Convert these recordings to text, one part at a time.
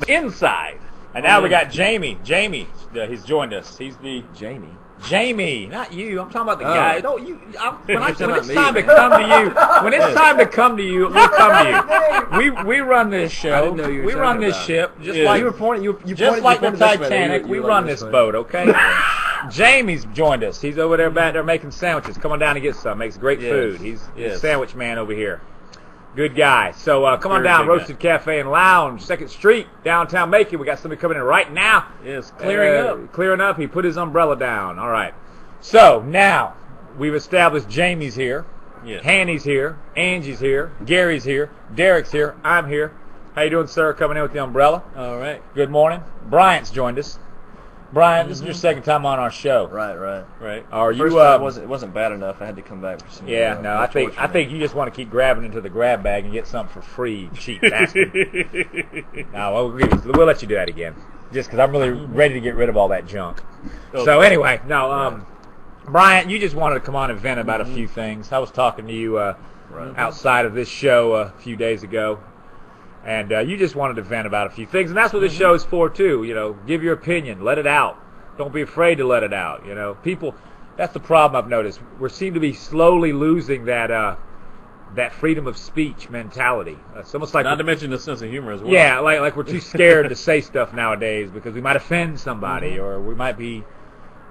inside. And now we got Jamie. Jamie, he's joined us. He's the Jamie, not you. I'm talking about the guy. Don't you? When it's time to come to you, when it's time to come to you, we'll come to you. We run this show. We run this ship. Just like you were pointing. Just like the Titanic, we run this boat. Okay. Jamie's joined us. He's over there back there making sandwiches. Come on down and get some. Makes great food. He's a sandwich man over here. Good guy. So come on down, Roasted Cafe and Lounge, 2nd Street, downtown Macon. We got somebody coming in right now. Yes, clearing up. Clearing up. He put his umbrella down. All right. So now we've established Jamie's here. Yes. Hanny's here. Angie's here. Gary's here. Derrick's here. I'm here. How you doing, sir? Coming in with the umbrella. All right. Good morning. Bryant's joined us. Brian, this is your second time on our show. Right. Are you? First time it wasn't bad enough. I had to come back for some. I think you just want to keep grabbing into the grab bag and get something for free, cheap bastard. No, we'll let you do that again, just because I'm really ready to get rid of all that junk. Okay. So anyway, Brian, you just wanted to come on and vent about a few things. I was talking to you outside of this show a few days ago. And you just wanted to vent about a few things, and that's what this show is for too. You know, give your opinion, let it out. Don't be afraid to let it out. You know, people. That's the problem I've noticed. We seem to be slowly losing that freedom of speech mentality. It's almost like not to mention the sense of humor as well. Yeah, like we're too scared to say stuff nowadays because we might offend somebody or we might be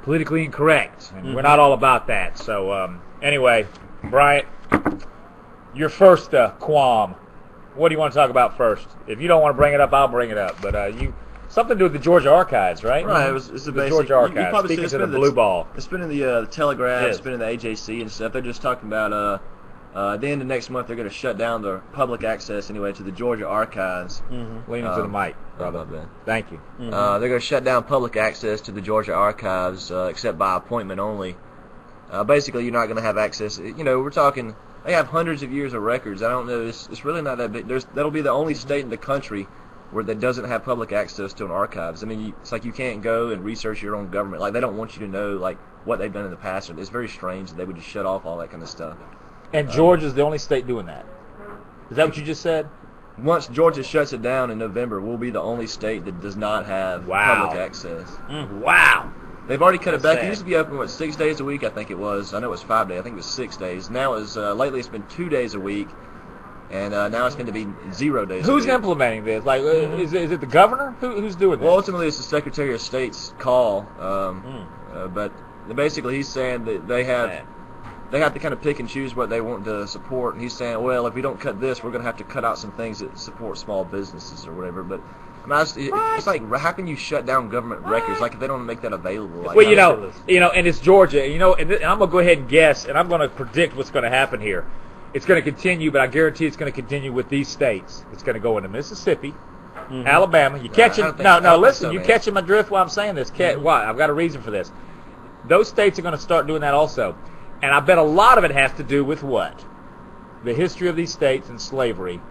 politically incorrect, and we're not all about that. So anyway, Bryant, your first qualm. What do you want to talk about first? If you don't want to bring it up, I'll bring it up. But something to do with the Georgia Archives, right? Right. It's the basic, Georgia Archives. Speaking to the blue ball. It's been in the Telegraph. It's been in the AJC and stuff. They're just talking about at the end of next month they're going to shut down the public access anyway to the Georgia Archives. Lean into the mic, brother. Thank you. They're going to shut down public access to the Georgia Archives except by appointment only. Basically, you're not going to have access. You know, we're talking. They have hundreds of years of records. I don't know. It's really not that big. That'll be the only state in the country where that doesn't have public access to an archives. I mean, it's like you can't go and research your own government. Like, they don't want you to know, like, what they've done in the past. It's very strange that they would just shut off all that kind of stuff. And Georgia's the only state doing that. Is that what you just said? Once Georgia shuts it down in November, we'll be the only state that does not have public access. Wow. They've already cut it back. It used to be open, 6 days a week, I think it was. I know it was 5 days. I think it was 6 days. Now lately it's been 2 days a week, and now it's going to be 0 days a week. Who's implementing this? Like, is it the governor? Who's doing this? Well, ultimately it's the Secretary of State's call, but basically he's saying that they have to kind of pick and choose what they want to support, and he's saying, well, if we don't cut this, we're going to have to cut out some things that support small businesses or whatever, but... I mean, it's like, how can you shut down government records? Like, if they don't make that available. Like, well, you know, and it's Georgia. You know, and I'm gonna go ahead and guess, and I'm gonna predict what's gonna happen here. It's gonna continue, but I guarantee it's gonna continue with these states. It's gonna go into Mississippi, Alabama. You catching? No. Listen, you catching my drift while I'm saying this? Why? I've got a reason for this. Those states are gonna start doing that also, and I bet a lot of it has to do with what? The history of these states and slavery,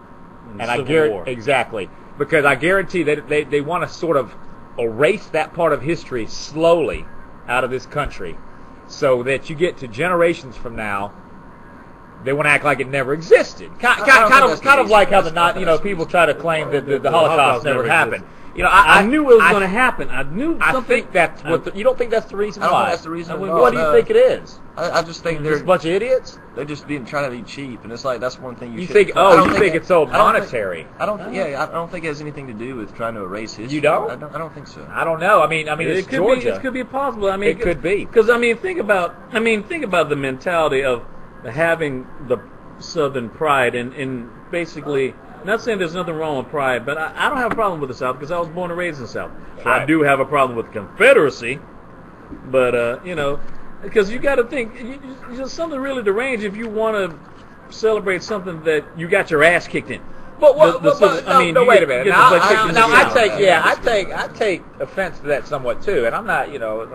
and I guarantee exactly. Because I guarantee that they want to sort of erase that part of history slowly out of this country so that you get to generations from now, they want to act like it never existed. Kind of like how people try to claim that the Holocaust never happened. You know, I knew it was going to happen. I think that's what you don't think that's the reason why. I don't think that's the reason. What do you think it is? I just think they're just a bunch of idiots. They're just trying to be cheap, and it's like that's one thing you think. Oh, you think it's all monetary? I don't think it has anything to do with trying to erase history. You don't? I don't think so. I don't know. I mean, it's Georgia. It could be possible. I mean, it could be. Because think about the mentality of having the Southern pride and basically. Not saying there's nothing wrong with pride, but I don't have a problem with the South because I was born and raised in the South. Right. I do have a problem with the Confederacy, but because you got to think, there's something really deranged if you want to celebrate something that you got your ass kicked in. But wait a minute. I take offense to that somewhat too, and I'm not,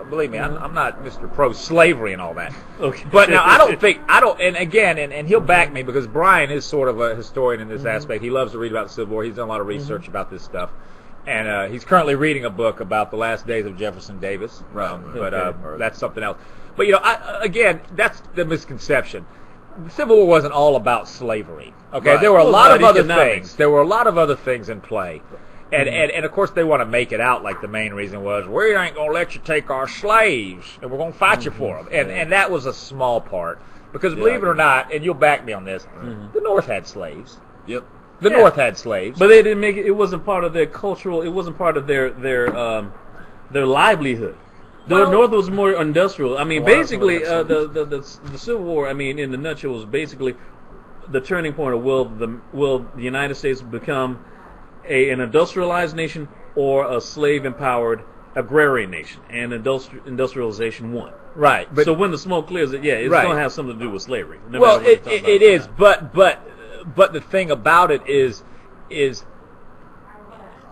believe me, I'm not Mr. Pro-slavery and all that. Okay. But now and he'll back me because Brian is sort of a historian in this aspect. He loves to read about the Civil War. He's done a lot of research about this stuff, and he's currently reading a book about the last days of Jefferson Davis. But that's something else. But that's the misconception. The Civil War wasn't all about slavery. Okay, there were a lot of other things. There were a lot of other things in play, And of course they want to make it out like the main reason was, we ain't going to let you take our slaves, and we're going to fight you for them. And that was a small part. Because believe it or not, and you'll back me on this, the North had slaves. Yep. The North had slaves. But they didn't make it. It wasn't part of their cultural. It wasn't part of their livelihood. The North was more industrial. I mean, basically, the Civil War, I mean, in the nutshell, was basically the turning point of will the United States become an industrialized nation or a slave-empowered agrarian nation, and industrialization won. Right. So when the smoke clears, it's going to have something to do with slavery. Well, it is, but the thing about it is,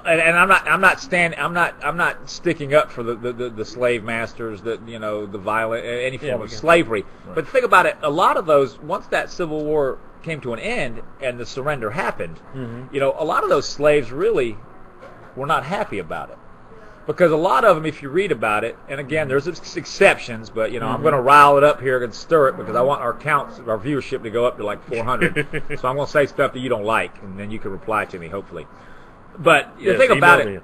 and I'm not sticking up for the slave masters, the violent, any form of slavery. Right. But the thing about it, a lot of those, once that Civil War came to an end and the surrender happened, a lot of those slaves really were not happy about it. Because a lot of them, if you read about it, and again, there's exceptions, but I'm going to rile it up here and stir it because I want our viewership to go up to like 400. So I'm going to say stuff that you don't like, and then you can reply to me, hopefully. But the thing about it,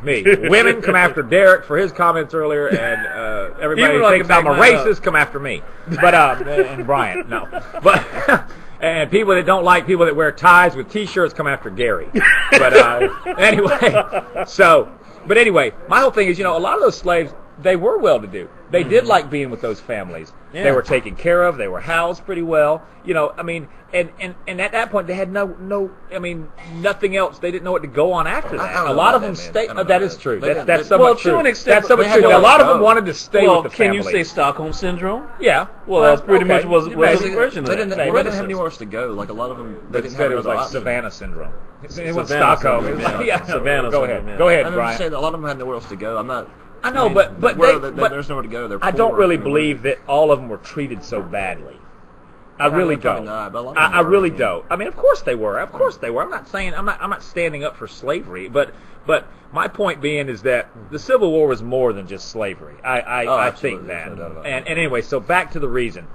me. Women come after Derrick for his comments earlier, and everybody who thinks I'm a racist come after me. But and Brian, no. But and people that don't like people that wear ties with T-shirts come after Gary. But anyway, so. But anyway, my whole thing is, a lot of those slaves, they were well-to-do. They did like being with those families. Yeah. They were taken care of. They were housed pretty well. And at that point, they had nothing else. They didn't know what to go on after that. A lot of them stayed. That is true. That's somewhat true. To an extent, that's somewhat true. A lot of them wanted to stay with the family. Can you say Stockholm Syndrome? Yeah. Well, that's pretty much was the version of that. They didn't have anywhere else to go. Like a lot of them, they didn't have it was like Savannah Syndrome. It was Stockholm. Yeah, Savannah. Go ahead. Go ahead, Brian. I'm just saying a lot of them had nowhere else to go. I know, but there's nowhere to go. I don't really believe that all of them were treated so badly. I really don't. I really don't. I mean, of course they were. I'm not saying I'm not standing up for slavery, but my point being is that the Civil War was more than just slavery. I think that. And anyway, so back to the reason.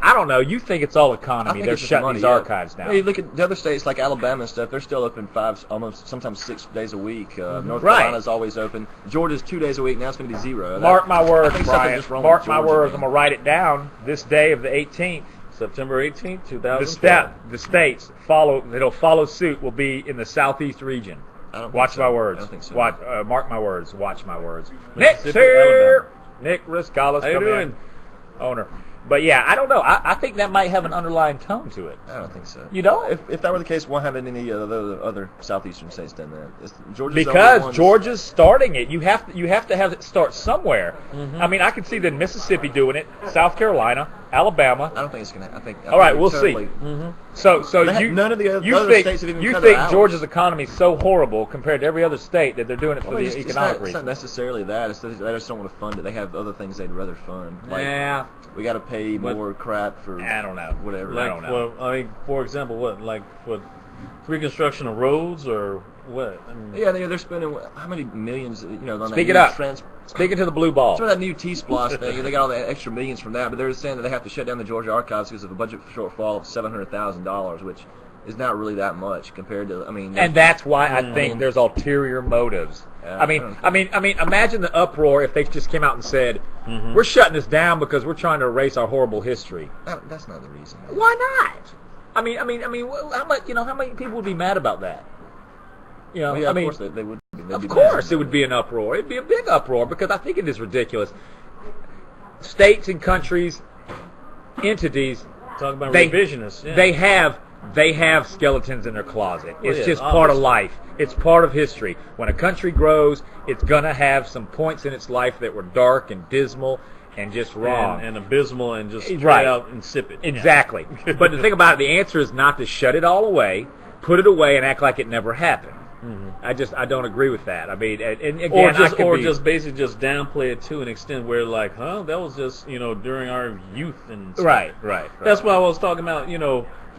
I don't know. You think it's all economy? They're shutting these archives down. Hey, look at the other states like Alabama and stuff. They're still open 5, almost sometimes 6 days a week. North Carolina's always open. Georgia's 2 days a week. Now it's going to be 0. Mark my words, Brian. Mark my words. I'm going to write it down. This day of the 18th, September 18th, 2012. The states that'll follow suit will be in the southeast region. Watch my words. I don't think so. Mark my words. Watch my words. Nick's here. Nick Riscalis, how you doing? Owner. But yeah, I don't know. I think that might have an underlying tone to it. I don't think so. You don't? If that were the case, why haven't any other southeastern states done that? Because Georgia's starting it. You have to have it start somewhere. I mean, I can see then Mississippi doing it, South Carolina, Alabama. I don't think it's gonna. All right, we'll see. So none of the other states have even you think Georgia's economy is so horrible compared to every other state that they're doing it for the economic reason? It's not necessarily that. It's that they just don't want to fund it. They have other things they'd rather fund. Yeah. We got to pay more crap for. I don't know. Whatever. I don't know. Well, I mean, for example, what reconstruction of roads or what? I mean, yeah, they're spending how many millions? On Speak it that up. Speaking to the blue ball. So that new T-Splosh thing, they got all the extra millions from that, but they're saying that they have to shut down the Georgia archives because of a budget shortfall of $700,000, which is not really that much compared to. And that's why I think there's ulterior motives. I mean, imagine the uproar if they just came out and said, "We're shutting this down because we're trying to erase our horrible history." That's not the reason. Why not? I mean, how much? How many people would be mad about that? Of course they would. Of course, it would be an uproar. It'd be a big uproar because I think it is ridiculous. States and countries, entities, talk about revisionists. Yeah. They have skeletons in their closet. It's just part of life. It's part of history. When a country grows, it's going to have some points in its life that were dark and dismal and just wrong. And abysmal and just straight out insipid. Exactly. But the thing about it, the answer is not to shut it all away, put it away, and act like it never happened. I don't agree with that. I mean, and again, just basically just downplay it to an extent where like, that was just during our youth and stuff. Right. That's why I was talking about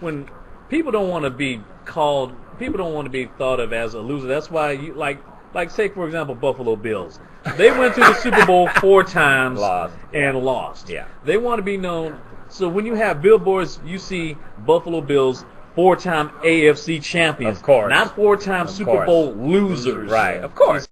when people don't want to be thought of as a loser. That's why you like say for example Buffalo Bills. They went to the Super Bowl 4 times and lost. Yeah. They want to be known. So when you have billboards, you see Buffalo Bills 4-time AFC champions. Of course. Not 4-time Of Super course. Bowl losers. Right. Of course.